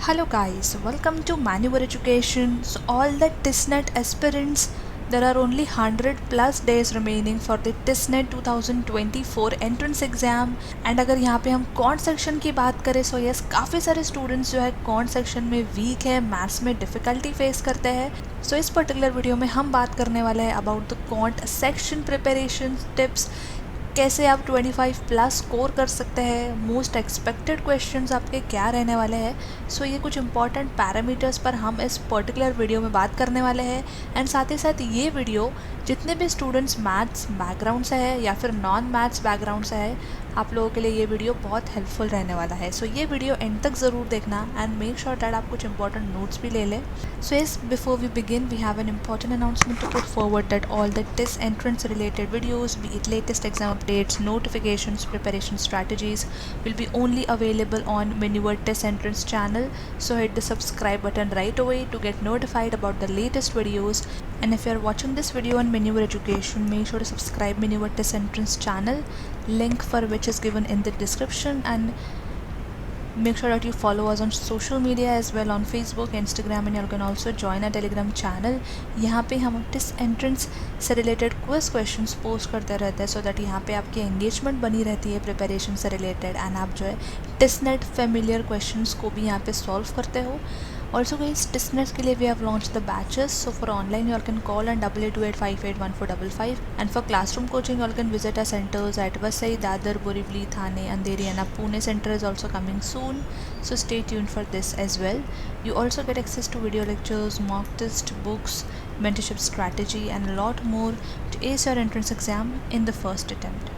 Hello guys, welcome to Maneuver Education. So all the TISNET aspirants, there are only 100 plus days remaining for the TISNET 2024 entrance exam. And अगर यहाँ पे हम can't section की बात करें so yes काफ़ी सारे स्टूडेंट्स जो है कॉन्ट सेक्शन में वीक है, मैथ्स में डिफ़िकल्टी फेस करते हैं. सो इस पर्टिकुलर वीडियो में हम बात करने वाले हैं about the can't section preparation tips, कैसे आप 25 प्लस स्कोर कर सकते हैं, मोस्ट एक्सपेक्टेड क्वेश्चंस आपके क्या रहने वाले हैं. सो ये कुछ इंपॉर्टेंट पैरामीटर्स पर हम इस पर्टिकुलर वीडियो में बात करने वाले हैं. एंड साथ ही साथ ये वीडियो जितने भी स्टूडेंट्स मैथ्स बैकग्राउंड से है या फिर नॉन मैथ्स बैकग्राउंड से है, आप लोगों के लिए ये वीडियो बहुत हेल्पफुल रहने वाला है. सो ये वीडियो एंड तक ज़रूर देखना एंड मेक श्योर दैट आप कुछ इंपॉर्टेंट नोट्स भी ले लें. So yes, before we begin we have an important announcement to put forward that all the TIS entrance related videos, be it latest exam updates, notifications, preparation strategies, will be only available on Maneuver TIS entrance channel. So hit the subscribe button right away to get notified about the latest videos. And if you are watching this video on Maneuver Education, make sure to subscribe Maneuver TIS entrance channel, link for which is given in the description, and make sure that you follow us on social media as well, on Facebook, Instagram, and you can also join our Telegram channel. यहाँ पे हम TISS entrance से related quiz questions post करते रहते हैं so that यहाँ पे आपकी एंगेजमेंट बनी रहती है प्रिपरेशन से रिलेटेड, एंड आप जो है टिसनेट फेमिलियर क्वेश्चंस को भी यहाँ पे सॉल्व करते हो. Also guys, TISNET के लिए we have launched the batches. So for online you all can call on 8828581455, and for classroom coaching you all can visit our centers at Vasai, Dadar, Borivali, Thane, Andheri, and our Pune center is also coming soon. So stay tuned for this as well. You also get access to video lectures, mock test, books, mentorship strategy, and a lot more to ace your entrance exam in the first attempt.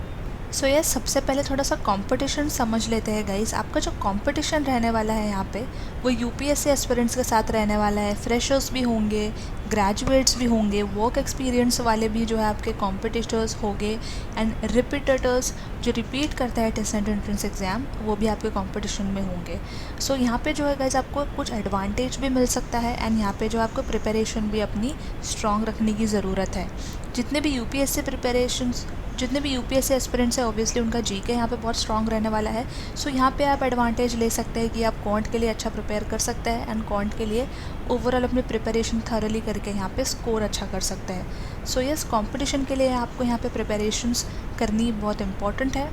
So yes, सबसे पहले थोड़ा सा competition समझ लेते हैं guys. आपका जो competition रहने वाला है यहाँ पे वो यूपीएससी एस्पिरेंट्स के साथ रहने वाला है. फ्रेशर्स भी होंगे, ग्रेजुएट्स भी होंगे, वर्क एक्सपीरियंस वाले भी जो है आपके कॉम्पिटिटर्स होंगे, एंड रिपीटेटर्स जो रिपीट करते हैं टिसनेट एंट्रेंस एग्ज़ाम वो भी आपके कंपटीशन में होंगे. सो यहाँ पे जो है गाइस आपको कुछ एडवांटेज भी मिल सकता है, एंड यहाँ पे जो आपको प्रिपरेशन भी अपनी स्ट्रॉन्ग रखने की ज़रूरत है. जितने भी यूपीएससी एस्पिरेंट्स है ऑब्वियसली उनका जीके यहाँ पे बहुत स्ट्रॉन्ग रहने वाला है. सो यहाँ पे आप एडवांटेज ले सकते हैं कि आप कॉन्ट के लिए अच्छा प्रिपेयर कर सकते हैं, एंड कॉन्ट के लिए ओवरऑल अपनी प्रिपरेशन थरली करके यहाँ पे स्कोर अच्छा कर सकते हैं. सो यस, कंपटीशन के लिए आपको यहाँ पे प्रिपरेशंस करनी बहुत इंपॉर्टेंट है.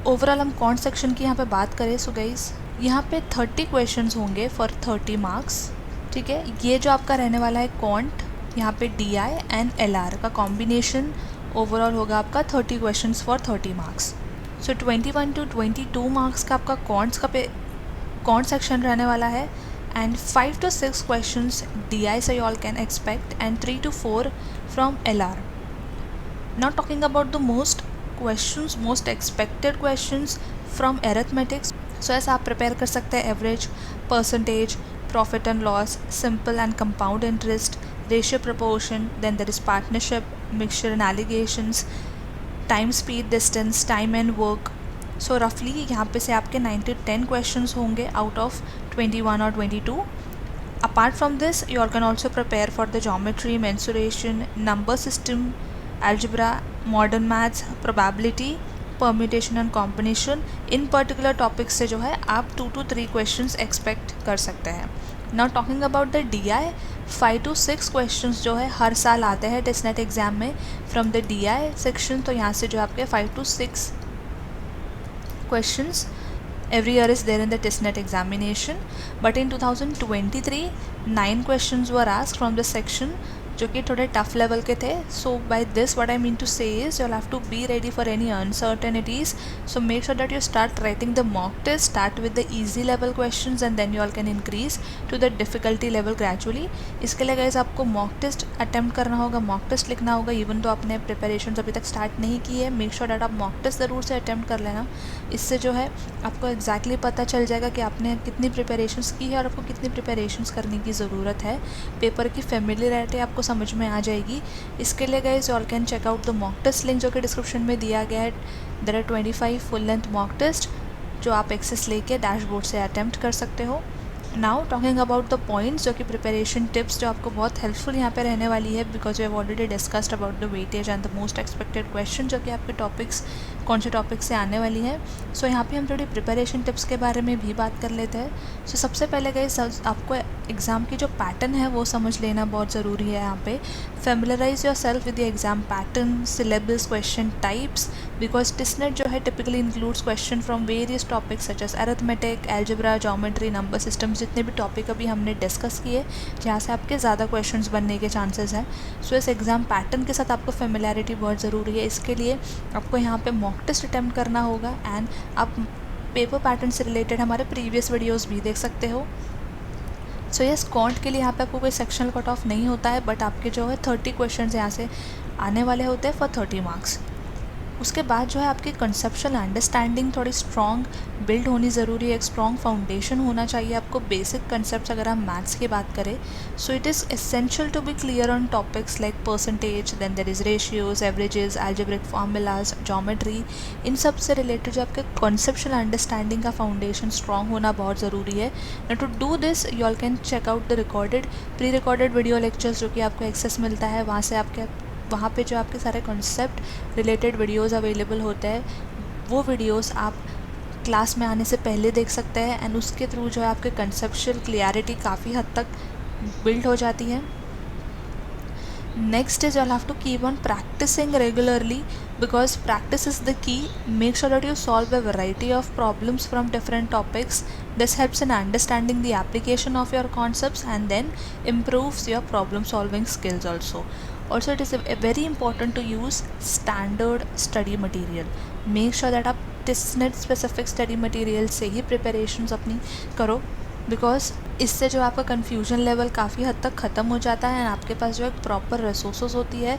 ओवरऑल हम कॉन्ट सेक्शन की यहाँ पे बात करें सो गाइस यहाँ पे 30 क्वेश्चंस होंगे फॉर 30 मार्क्स. ठीक है, ये जो आपका रहने वाला है कॉन्ट, यहाँ पे DI एंड LR का कॉम्बिनेशन ओवरऑल होगा आपका 30 questions for 30 marks. So 21 to 22 marks का आपका कॉन्ट सेक्शन रहने वाला है, एंड 5 to 6 क्वेश्चंस DI से you all can expect, and 3 to 4 from LR. Now talking about the most expected questions from arithmetics. So ऐसा आप प्रिपेयर कर सकते हैं average, percentage, profit and loss, simple and compound interest, ratio proportion, then there is partnership, mixture and alligations, time speed distance, time and work. So रफली यहाँ पे से आपके 9 to 10 क्वेश्चंस होंगे आउट ऑफ 21 और 22. Apart from this, you all can also prepare for the geometry, mensuration, number system, algebra, modern maths, probability, permutation and combination. In particular topics से जो है आप 2 to 3 क्वेश्चंस एक्सपेक्ट कर सकते हैं. Now talking about the DI, 5 to 6 questions जो है हर साल आते हैं टिसनेट एग्ज़ाम में फ्रॉम द DI सेक्शन. तो यहाँ से जो आपके 5 to 6 questions every year is there in the TISNET examination. But in 2023 9 questions were asked from the section जो कि थोड़े टफ लेवल के थे. So by this what I mean to say is you have to be ready for any uncertainties. So make sure that you start writing the mock test, start with the easy level questions, and then you all can increase to the difficulty level gradually. इसके लिए guys आपको mock test attempt करना होगा, mock test लिखना होगा. Even तो आपने preparation अभी तक स्टार्ट नहीं की है, मेक श्योर दैट आप मॉक टेस्ट ज़रूर से अटैम्प्ट कर लेना. इससे जो है आपको एग्जैक्टली पता चल जाएगा कि आपने कितनी प्रिपरेशंस की है और आपको कितनी प्रिपरेशंस करने की ज़रूरत है. पेपर की फेमिलियरिटी आपको समझ में आ जाएगी. इसके लिए guys all can check out the mock test link जो कि डिस्क्रिप्शन में दिया गया है. There are 25 full length mock test जो आप एक्सेस लेके डैशबोर्ड से अटैम्प्ट कर सकते हो. Now talking about the points जो कि प्रिपरेशन टिप्स जो आपको बहुत हेल्पफुल यहाँ पे रहने वाली है, because we have already discussed about the weightage and the most expected question जो कि आपके टॉपिक्स कौन से टॉपिक से आने वाली है। सो यहाँ पे हम थोड़ी प्रिपरेशन टिप्स के बारे में भी बात कर लेते हैं। सो सबसे पहले गाइस आपको एग्ज़ाम की जो पैटर्न है वो समझ लेना बहुत ज़रूरी है। यहाँ पे familiarise yourself with the exam pattern, syllabus, question types, because TISSNET जो है typically includes question from various topics such as arithmetic, algebra, geometry, number systems, जितने भी टॉपिक अभी हमने डिस्कस किए जहाँ से आपके ज़्यादा क्वेश्चंस बनने के चांसेस हैं। सो इस एग्ज़ाम पैटर्न के साथ आपको फेमिलियरिटी बहुत ज़रूरी है। इसके लिए आपको यहाँ पे मॉक टेस्ट अटैम्प्ट करना होगा एंड आप पेपर पैटर्न से रिलेटेड हमारे प्रीवियस वीडियोस भी देख सकते हो। सो यस, क्वांट के लिए यहाँ पे आपको कोई सेक्शनल कट ऑफ नहीं होता है, बट आपके जो है 30 क्वेश्चन यहाँ से आने वाले होते हैं फॉर 30 मार्क्स। उसके बाद जो है आपकी कंसेप्चुअल अंडरस्टैंडिंग थोड़ी स्ट्रॉन्ग बिल्ड होनी ज़रूरी है। एक स्ट्रॉन्ग फाउंडेशन होना चाहिए आपको बेसिक कंसेप्ट अगर हम मैथ्स की बात करें। So it is essential to be clear on topics like percentage, then there is ratios, averages, algebraic formulas, geometry. इन सब से रिलेटेड जो आपके कंसेप्चुअल अंडरस्टैंडिंग का फाउंडेशन स्ट्रॉन्ग होना बहुत ज़रूरी है। ना to do this you all can check out the pre recorded video lectures जो कि आपको एक्सेस मिलता है। वहाँ पे जो आपके सारे कॉन्सेप्ट रिलेटेड वीडियोस अवेलेबल होते हैं, वो वीडियोस आप क्लास में आने से पहले देख सकते हैं एंड उसके थ्रू जो है आपके कंसेप्चुअल क्लियरिटी काफ़ी हद तक बिल्ड हो जाती है। Next is you'll have to keep on practicing regularly because practice is the key. Make sure that you solve a variety of problems from different topics. This helps in understanding the application of your concepts and then improves your problem solving skills also. Also, it is very important to use standard study material. Make sure that आप TISNET specific study material से ही preparations अपनी करो, because इससे जो आपका confusion level काफ़ी हद तक ख़त्म हो जाता है एंड आपके पास जो एक प्रॉपर रिसोर्सेज होती है,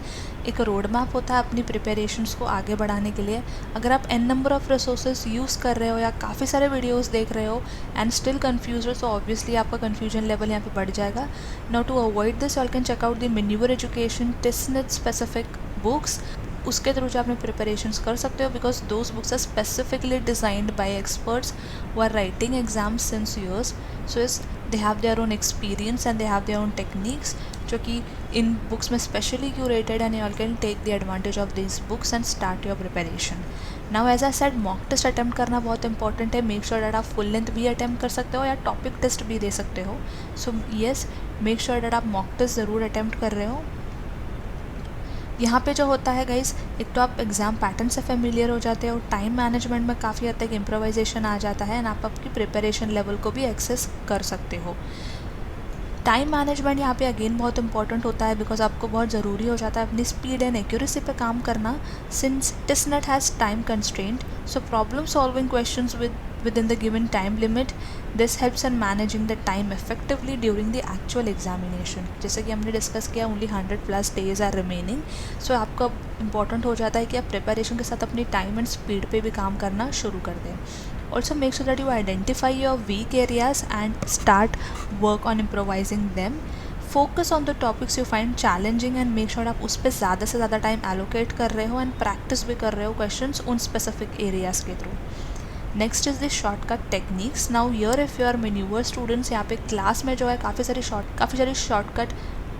एक रोड मैप होता है अपनी प्रिपरेशंस को आगे बढ़ाने के लिए। अगर आप n number of resources use कर रहे हो या काफ़ी सारे वीडियोस देख रहे हो एंड स्टिल कन्फ्यूज हो, तो ऑब्वियसली आपका कन्फ्यूजन लेवल यहाँ पे बढ़ जाएगा। Now to avoid this you can check out the Maneuver Education TISNET specific books. उसके थ्रू जो आपने प्रिपरेशंस कर सकते हो, because those books are specifically designed by experts who are writing exams since years. So इस they have their own experience and they have their own techniques जो कि इन बुक्स में specially curated, and you can take the advantage of this books and start your preparation. Now as I said, mock test attempt करना बहुत important है। Make sure that आप full length भी attempt कर सकते हो या टॉपिक टेस्ट भी दे सकते हो। So yes, make sure that आप मॉक टेस्ट ज़रूर अटैम्प्ट कर रहे हो। यहाँ पे जो होता है गाइस, एक तो आप एग्ज़ाम पैटर्न से फेमिलियर हो जाते हो, टाइम मैनेजमेंट में काफ़ी हद तक इम्प्रोवाइजेशन आ जाता है एंड आप आपकी प्रिपरेशन लेवल को भी एक्सेस कर सकते हो। टाइम मैनेजमेंट यहाँ पे अगेन बहुत इंपॉर्टेंट होता है, बिकॉज आपको बहुत ज़रूरी हो जाता है अपनी स्पीड एंड एक्यूरेसी पे काम करना, since TISNET has time constraint. So problem solving questions within the given time limit. This helps in managing the time effectively during the actual examination. जैसे कि हमने डिस्कस किया, only 100+ days are remaining. So आपका important हो जाता है कि आप प्रिपरेशन के साथ अपनी टाइम एंड स्पीड पे भी काम करना शुरू कर दें। Also make sure that you identify your weak areas and start work on improvising them. Focus on the topics you find challenging and make sure आप उस पर ज़्यादा से ज़्यादा टाइम एलोकेट कर रहे हो एंड प्रैक्टिस भी कर रहे हो क्वेश्चंस उन स्पेसिफिक एरियाज़ के थ्रू। Next is the shortcut techniques. Now here if you are manoeuvre students, यहाँ पे क्लास में जो है काफ़ी सारी शॉर्टकट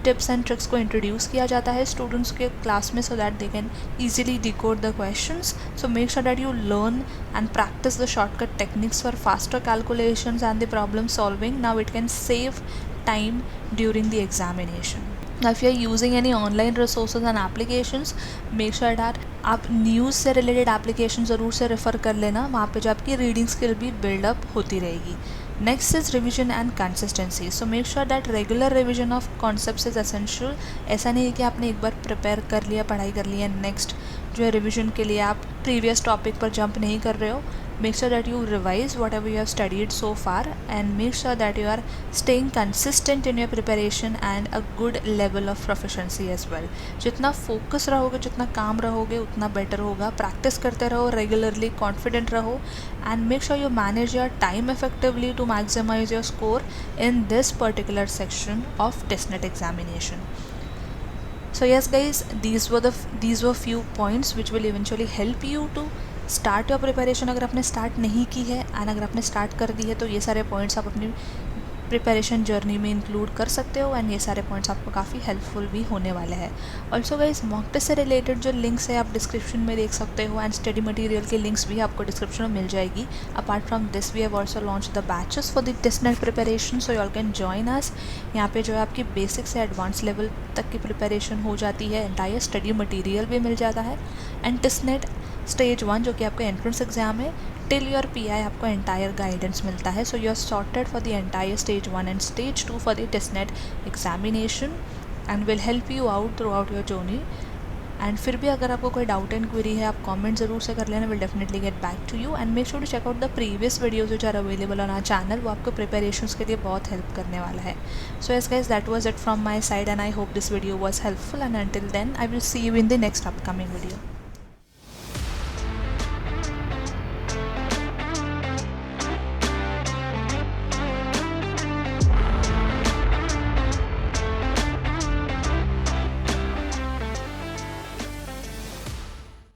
टिप्स एंड ट्रिक्स को इंट्रोड्यूस किया जाता है स्टूडेंट्स के क्लास में, so that they can easily decode the questions. So make sure that you learn and practise the shortcut techniques for faster calculations and the problem solving. Now it can save time during the examination. Now if you are using any online resources and applications, make sure that आप news से related application ज़रूर से refer कर लेना, वहाँ पे जो आपकी रीडिंग स्किल भी बिल्डअप होती रहेगी। Next is revision and consistency. So make sure that regular revision of concepts is essential. ऐसा नहीं है कि आपने एक बार प्रिपेयर कर लिया, पढ़ाई कर लिया, नेक्स्ट जो है रिविजन के लिए आप प्रीवियस टॉपिक पर जंप नहीं कर रहे हो। Make sure that you revise whatever you have studied so far and make sure that you are staying consistent in your preparation and a good level of proficiency as well. जितना focus रहोगे, जितना काम रहोगे, उतना better होगा। Practice करते रहो regularly, confident रहो and make sure you manage your time effectively to maximize your score in this particular section of TISNET examination. So yes guys, these were few points which will eventually help you to start your preparation. अगर आपने start नहीं की है and अगर आपने start कर दी है तो ये सारे पॉइंट्स आप अपनी प्रिपरेशन जर्नी में इंक्लूड कर सकते हो एंड ये सारे पॉइंट्स आपको काफ़ी हेल्पफुल भी होने वाले हैं। ऑल्सो गाइस मॉक टेस्ट से रिलेटेड जो लिंक्स है आप डिस्क्रिप्शन में देख सकते हो एंड स्टडी मटेरियल के लिंक्स भी आपको डिस्क्रिप्शन में मिल जाएगी। Apart from this we have also launch the batches for the test net preparation, so you all can join us. यहाँ पे जो है आपकी बेसिक से एडवांस लेवल तक की प्रिपरेशन हो जाती है, एंटायर स्टडी मटेरियल भी मिल जाता है एंड टेस्ट नेट स्टेज 1 जो कि आपका एंट्रेंस एग्जाम है टिल योर PI आपको एंटायर गाइडेंस मिलता है। So you are sorted for the entire stage 1 and stage 2 for the test net examination and will help you out throughout your journey. And फिर भी अगर आपको कोई doubt and query है आप कमेंट ज़रूर से कर लेना, will definitely get back to you and make sure to check out the previous videos which are available on our channel, वो आपको प्रिपरेशंस के लिए बहुत हेल्प करने वाला है। So yes guys that was it from my side and I hope this video was helpful and until then I will see you in the next upcoming video.